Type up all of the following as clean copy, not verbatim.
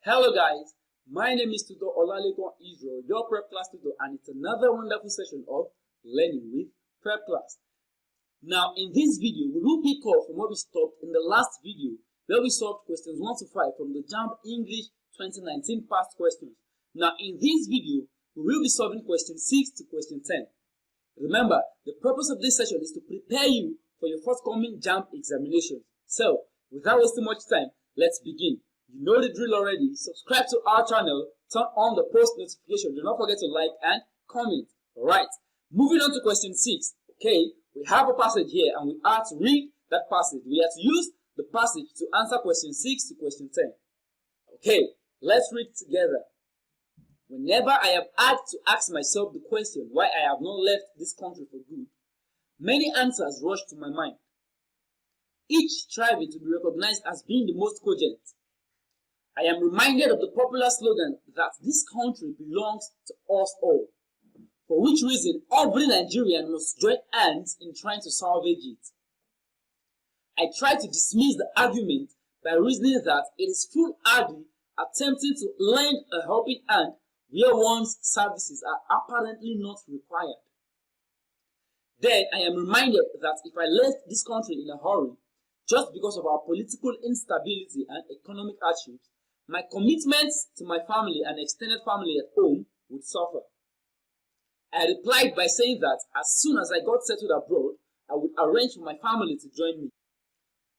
Hello guys, my name is Tutor Olalekon Israel, your prep class tutor, and it's another wonderful session of learning with prep class. Now in this video, we will pick up from where we stopped in the last video where we solved questions 1 to 5 from the JAMB English 2019 past questions. Now in this video, we will be solving question 6 to question 10. Remember, the purpose of this session is to prepare you for your forthcoming JAMB examinations. So, without wasting much time, let's begin. You know the drill already. Subscribe to our channel, turn on the post notification. Do not forget to like and comment. Alright, moving on to question 6. Okay, we have a passage here and we are to read that passage. We are to use the passage to answer question 6 to question 10. Okay, let's read together. Whenever I have had to ask myself the question why I have not left this country for good, many answers rush to my mind, each striving to be recognized as being the most cogent. I am reminded of the popular slogan that this country belongs to us all, for which reason every Nigerian must join hands in trying to salvage it. I try to dismiss the argument by reasoning that it is foolhardy attempting to lend a helping hand where one's services are apparently not required. Then I am reminded that if I left this country in a hurry, just because of our political instability and economic hardships, my commitments to my family and extended family at home would suffer. I replied by saying that as soon as I got settled abroad, I would arrange for my family to join me.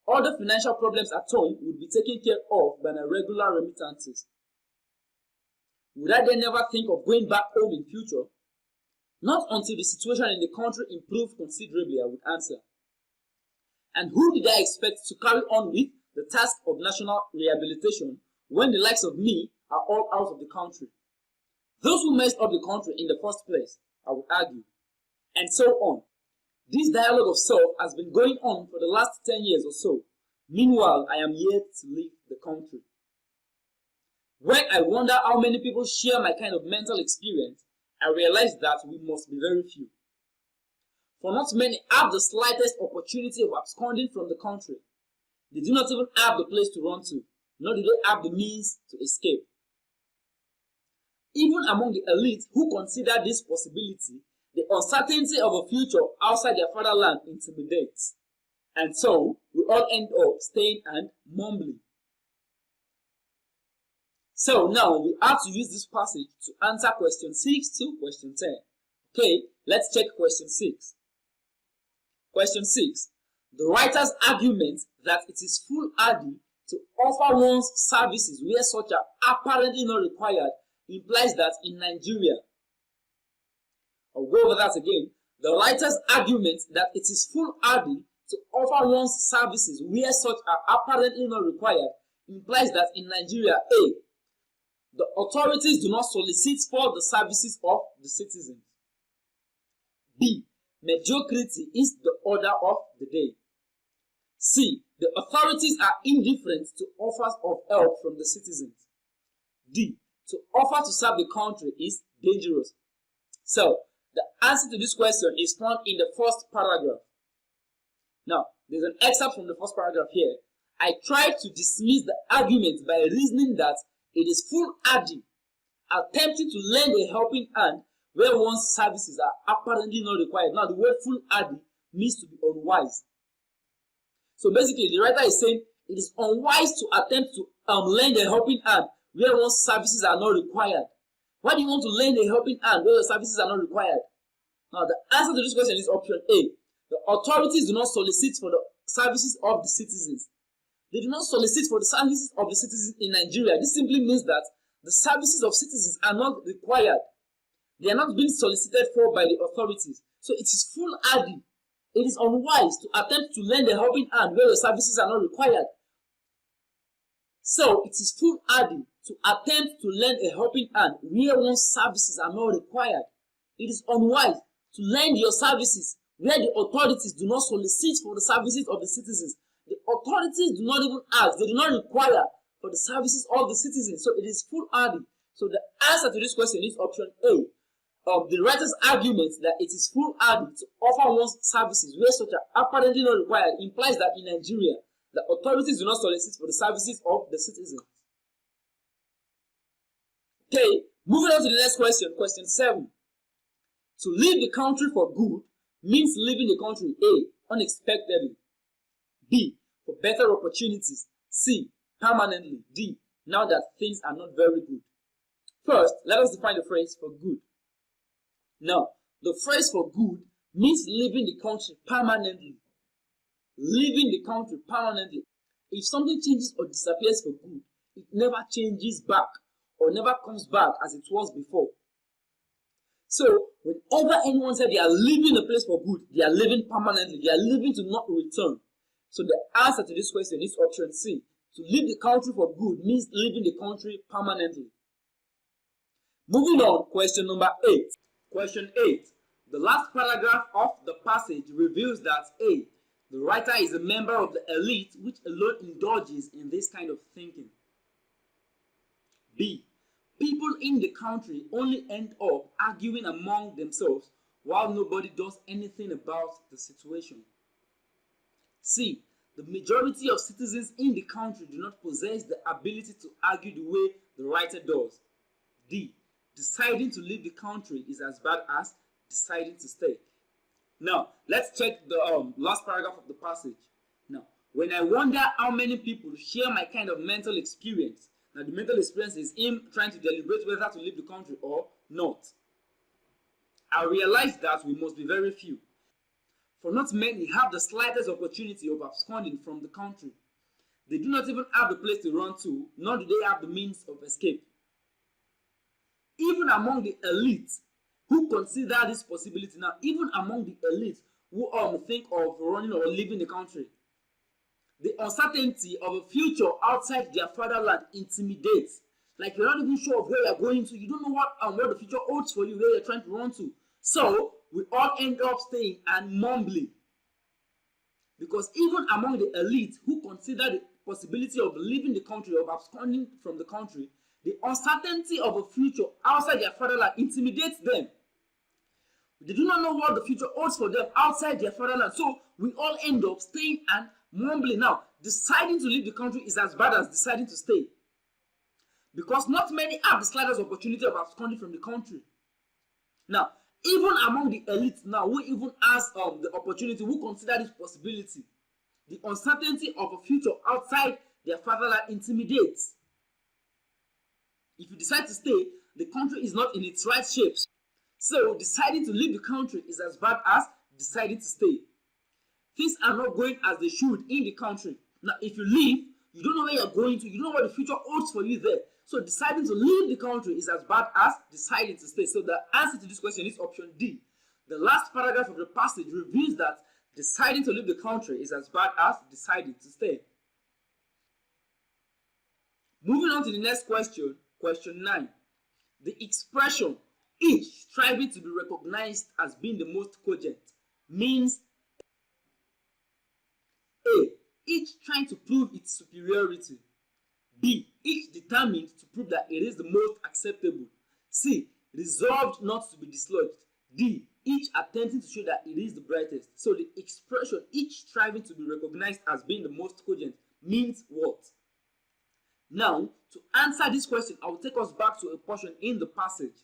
All the financial problems at home would be taken care of by my regular remittances. Would I then never think of going back home in future? Not until the situation in the country improved considerably, I would answer. And who did I expect to carry on with the task of national rehabilitation when the likes of me are all out of the country? Those who messed up the country in the first place, I would argue. And so on. This dialogue of self has been going on for the last 10 years or so. Meanwhile, I am yet to leave the country. When I wonder how many people share my kind of mental experience, I realize that we must be very few. For not many have the slightest opportunity of absconding from the country. They do not even have the place to run to, nor do they have the means to escape. Even among the elite who consider this possibility, the uncertainty of a future outside their fatherland intimidates. And so, we all end up staying and mumbling. So now, we have to use this passage to answer question 6 to question 10. Okay, let's check question 6. Question 6. The writer's argument that it is foolhardy to offer one's services where such are apparently not required implies that in Nigeria, I'll go over that again. The writer's argument that it is foolhardy to offer one's services where such are apparently not required implies that in Nigeria, A, the authorities do not solicit for the services of the citizens. B, mediocrity is the order of the day. C, the authorities are indifferent to offers of help from the citizens. D, to offer to serve the country is dangerous. So, the answer to this question is found in the first paragraph. Now, there's an excerpt from the first paragraph here. I tried to dismiss the argument by reasoning that it is foolhardy, attempting to lend a helping hand where one's services are apparently not required. Now, the word foolhardy means to be unwise. So basically, the writer is saying it is unwise to attempt to lend a helping hand where one's services are not required. Why do you want to lend a helping hand where your services are not required? Now, the answer to this question is option A. The authorities do not solicit for the services of the citizens. They do not solicit for the services of the citizens in Nigeria. This simply means that the services of citizens are not required. They are not being solicited for by the authorities. So it is foolhardy. It is unwise to attempt to lend a helping hand where your services are not required. So it is foolhardy to attempt to lend a helping hand where one's services are not required. It is unwise to lend your services where the authorities do not solicit for the services of the citizens. The authorities do not even ask, they do not require for the services of the citizens. So it is foolhardy. So the answer to this question is option A. The writer's argument that it is foolhardy to offer one's services where such are apparently not required implies that in Nigeria, the authorities do not solicit for the services of the citizens. Okay, moving on to the next question, question 7. To leave the country for good means leaving the country A. unexpectedly, B. for better opportunities, C. permanently, D. now that things are not very good. First, let us define the phrase for good. Now, the phrase for good means leaving the country permanently. Leaving the country permanently. If something changes or disappears for good, it never changes back or never comes back as it was before. So, whenever anyone said they are leaving a place for good, they are leaving permanently, they are leaving to not return. So the answer to this question is option C. To leave the country for good means leaving the country permanently. Moving on, question number 8. Question 8. The last paragraph of the passage reveals that A. the writer is a member of the elite which alone indulges in this kind of thinking. B. People in the country only end up arguing among themselves while nobody does anything about the situation. C. The majority of citizens in the country do not possess the ability to argue the way the writer does. D. Deciding to leave the country is as bad as deciding to stay. Now, let's check the last paragraph of the passage. Now, when I wonder how many people share my kind of mental experience, now the mental experience is him trying to deliberate whether to leave the country or not, I realize that we must be very few. For not many have the slightest opportunity of absconding from the country. They do not even have the place to run to, nor do they have the means of escape. Even among the elite who consider this possibility now, even among the elite who think of running or leaving the country, the uncertainty of a future outside their fatherland intimidates. Like you're not even sure of where you're going to. You don't know what the future holds for you, where you're trying to run to. So we all end up staying and mumbling. Because even among the elite who consider the possibility of leaving the country, of absconding from the country, the uncertainty of a future outside their fatherland intimidates them. They do not know what the future holds for them outside their fatherland. So we all end up staying and mumbling. Now, deciding to leave the country is as bad as deciding to stay. Because not many have the slightest opportunity of absconding from the country. Now, even among the elite now, who even has the opportunity, who consider this possibility, the uncertainty of a future outside their fatherland intimidates. If you decide to stay, the country is not in its right shape. So deciding to leave the country is as bad as deciding to stay. Things are not going as they should in the country. Now, if you leave, you don't know where you're going to, you don't know what the future holds for you there. So deciding to leave the country is as bad as deciding to stay. So the answer to this question is option D. The last paragraph of the passage reveals that deciding to leave the country is as bad as deciding to stay. Moving on to the next question, question 9. The expression each striving to be recognized as being the most cogent means A. Each trying to prove its superiority. B. Each determined to prove that it is the most acceptable. C. Resolved not to be dislodged. D. Each attempting to show that it is the brightest. So the expression each striving to be recognized as being the most cogent means what? Now, to answer this question, I will take us back to a portion in the passage.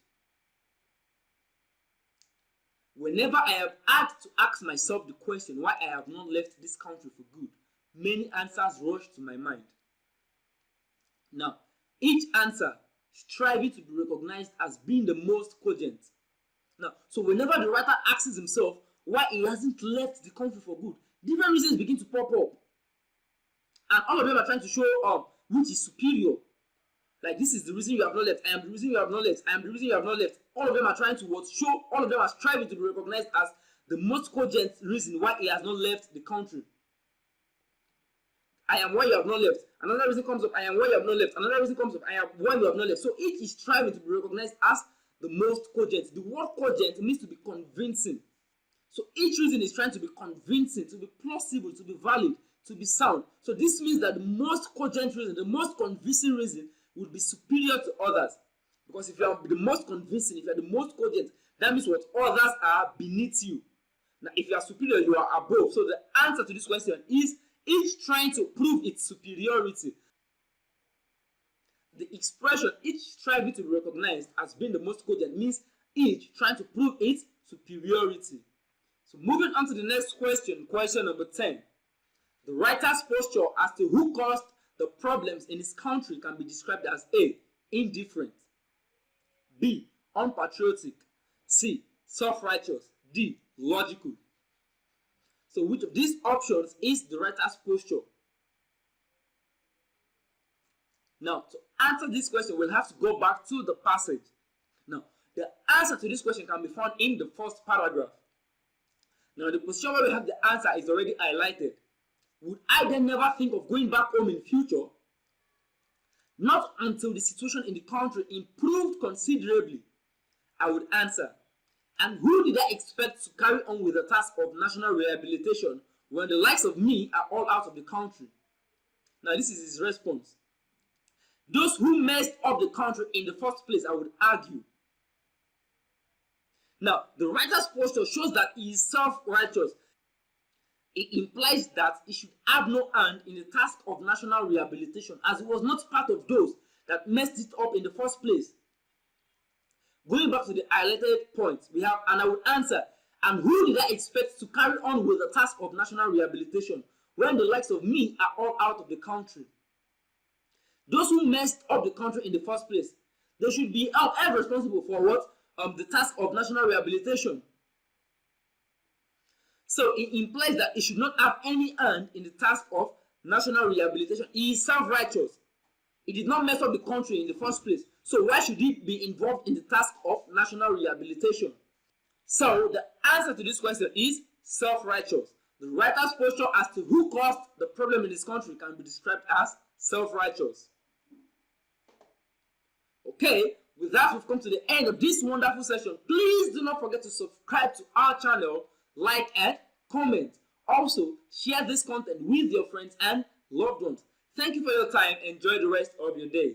Whenever I have had to ask myself the question why I have not left this country for good, many answers rush to my mind. Now, each answer striving to be recognized as being the most cogent. Now, so whenever the writer asks himself why he hasn't left the country for good, different reasons begin to pop up. And all of them are trying to show which is superior. Like, this is the reason you have not left. I am the reason you have not left. I am the reason you have not left. All of them are trying to show, all of them are striving to be recognized as the most cogent reason why he has not left the country. I am why you have not left. Another reason comes up, I am why you have not left. Another reason comes up, I am why you have not left. So each is striving to be recognized as the most cogent. The word cogent means to be convincing. So each reason is trying to be convincing, to be plausible, to be valid, to be sound. So this means that the most cogent reason, the most convincing reason would be superior to others. Because if you are the most convincing, if you are the most cogent, that means what others are beneath you. Now, if you are superior, you are above. So the answer to this question is each trying to prove its superiority. the expression each striving to be recognized as being the most cogent means each trying to prove its superiority. So moving on to the next question, question number 10. The writer's posture as to who caused the problems in his country can be described as A. Indifferent, B. Unpatriotic, C. Self-righteous, D. Logical. So which of these options is the writer's posture? Now, to answer this question, we'll have to go back to the passage. Now, the answer to this question can be found in the first paragraph. Now, the position where we have the answer is already highlighted. Would I then never think of going back home in future? Not until the situation in the country improved considerably, I would answer. And who did I expect to carry on with the task of national rehabilitation when the likes of me are all out of the country? Now, this is his response. Those who messed up the country in the first place, I would argue. Now, the writer's posture shows that he is self-righteous. It implies that he should have no hand in the task of national rehabilitation, as he was not part of those that messed it up in the first place. Going back to the highlighted point, we have, and I would answer, and who did I expect to carry on with the task of national rehabilitation when the likes of me are all out of the country? Those who messed up the country in the first place, they should be held responsible for what? The task of national rehabilitation. So it implies that he should not have any hand in the task of national rehabilitation. He is self-righteous. He did not mess up the country in the first place. So why should he be involved in the task of national rehabilitation? So the answer to this question is self-righteous. The writer's posture as to who caused the problem in this country can be described as self-righteous. Okay, with that, we've come to the end of this wonderful session. Please do not forget to subscribe to our channel, like and comment. Also, share this content with your friends and loved ones. Thank you for your time. Enjoy the rest of your day.